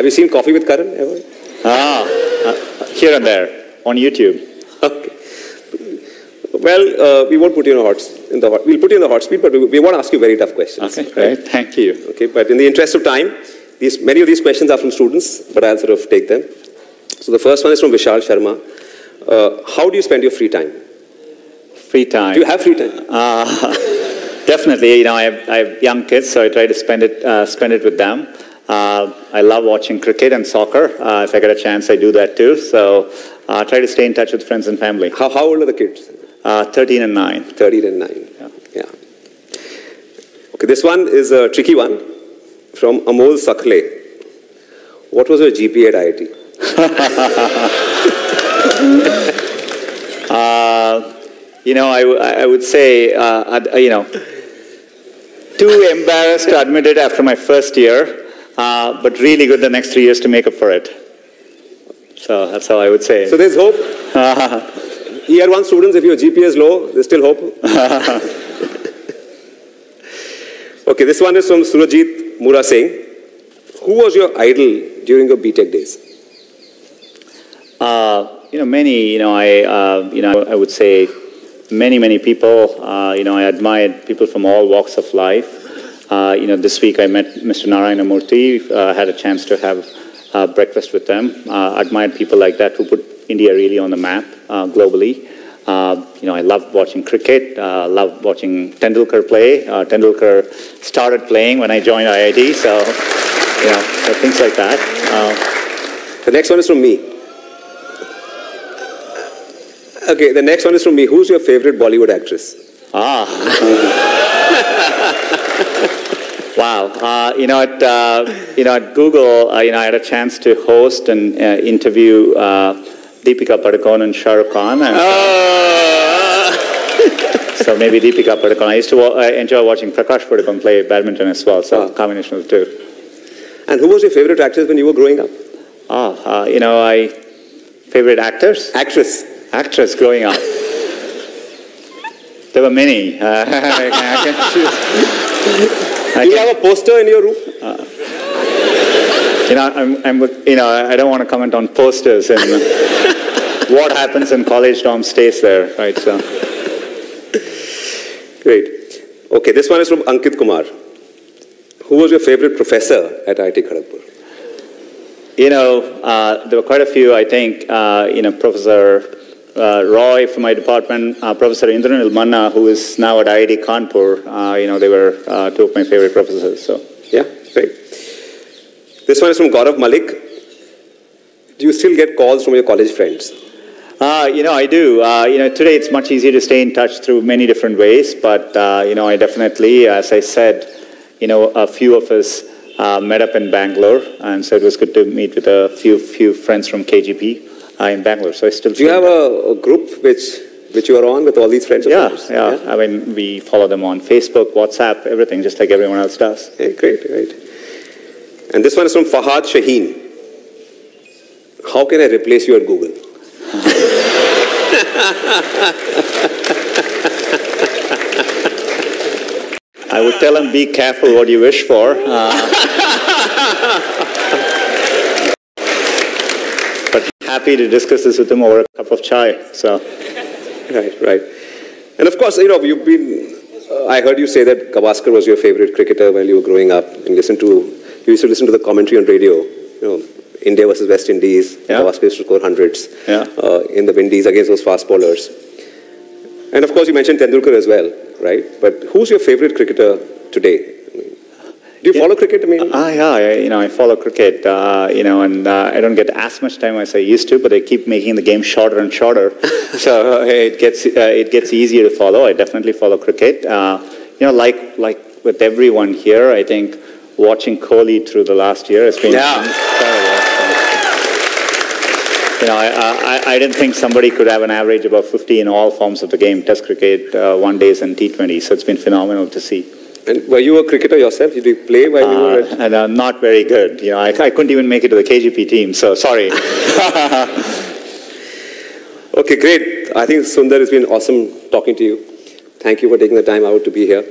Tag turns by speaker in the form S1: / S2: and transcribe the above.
S1: Have you seen Coffee with Karan ever?
S2: Here and there, on YouTube.
S1: Okay. Well, we won't put you in we'll put you in the hot seat, but we won't ask you very tough questions.
S2: Okay, great. Thank you.
S1: Okay, but in the interest of time, many of these questions are from students, but I'll sort of take them. So the first one is from Vishal Sharma. How do you spend your free time?
S2: Free time.
S1: Do you have free time?
S2: Definitely. I have young kids, so I try to spend it with them. I love watching cricket and soccer. If I get a chance, I do that too. So I try to stay in touch with friends and family.
S1: How old are the kids?
S2: 13 and 9.
S1: 13 and 9. Yeah. Okay, this one is a tricky one from Amol Sakhle. What was your GPA at IIT?
S2: I would say, too embarrassed to admit it after my first year, but really good the next 3 years to make up for it. So that's how I would say.
S1: So there's hope? Year 1 students, if your GPA is low, there's still hope? Okay, this one is from Surajit Mura Singh. Who was your idol during your BTech days?
S2: Many. I would say many people. I admired people from all walks of life. This week I met Mr. Narayana Murthy. Had a chance to have breakfast with them. Admired people like that who put India really on the map globally. I love watching cricket. Love watching Tendulkar play. Tendulkar started playing when I joined IIT, so things like that.
S1: The next one is from me. Okay, the next one is from me. Who's your favorite Bollywood actress?
S2: Wow. At Google, I had a chance to host and interview Deepika Padukone and Shah Rukh Khan. And, so maybe Deepika Padukone. I used to enjoy watching Prakash Padukone play badminton as well, so a combination of the two.
S1: And who was your favorite actress when you were growing up?
S2: Favorite actors?
S1: Actress
S2: growing up. There were many. I can choose.
S1: Do you have a poster in your room?
S2: I don't want to comment on posters and what happens in college dorm stays there, right? So.
S1: Great. Okay, this one is from Ankit Kumar. Who was your favorite professor at IIT Kharagpur?
S2: There were quite a few. I think, Professor Roy from my department, Professor Indranil Manna, who is now at IIT Kanpur. They were two of my favorite professors. So.
S1: Yeah, great. This one is from Gaurav Malik. Do you still get calls from your college friends?
S2: I do. Today it's much easier to stay in touch through many different ways, but, I definitely, as I said, a few of us met up in Bangalore, and so it was good to meet with a few friends from KGP in Bangalore. So I still.
S1: Do you have a group which you are on with all these friends?
S2: Yeah. I mean, we follow them on Facebook, WhatsApp, everything, just like everyone else does.
S1: Okay, great. And this one is from Fahad Shaheen. How can I replace you at Google?
S2: I would tell him, be careful what you wish for. But happy to discuss this with him over a cup of chai. So.
S1: Right. And of course, you've been, I heard you say that Gavaskar was your favorite cricketer while you were growing up, and you used to listen to the commentary on radio, India versus West Indies.
S2: Yeah.
S1: Gavaskar used to score hundreds in the Windies against those fast bowlers. And of course, you mentioned Tendulkar as well, right? But who's your favorite cricketer today? Do you follow cricket?
S2: I follow cricket, and I don't get as much time as I used to, but they keep making the game shorter and shorter. So it gets easier to follow. I definitely follow cricket. Like with everyone here, I think watching Kohli through the last year has been incredible. I didn't think somebody could have an average above 50 in all forms of the game, Test cricket, one days, and T20. So it's been phenomenal to see.
S1: And were you a cricketer yourself? Did you play while you were at...
S2: And not very good. I couldn't even make it to the KGP team, so sorry.
S1: Okay, great. I think Sundar, it's been awesome talking to you. Thank you for taking the time out to be here.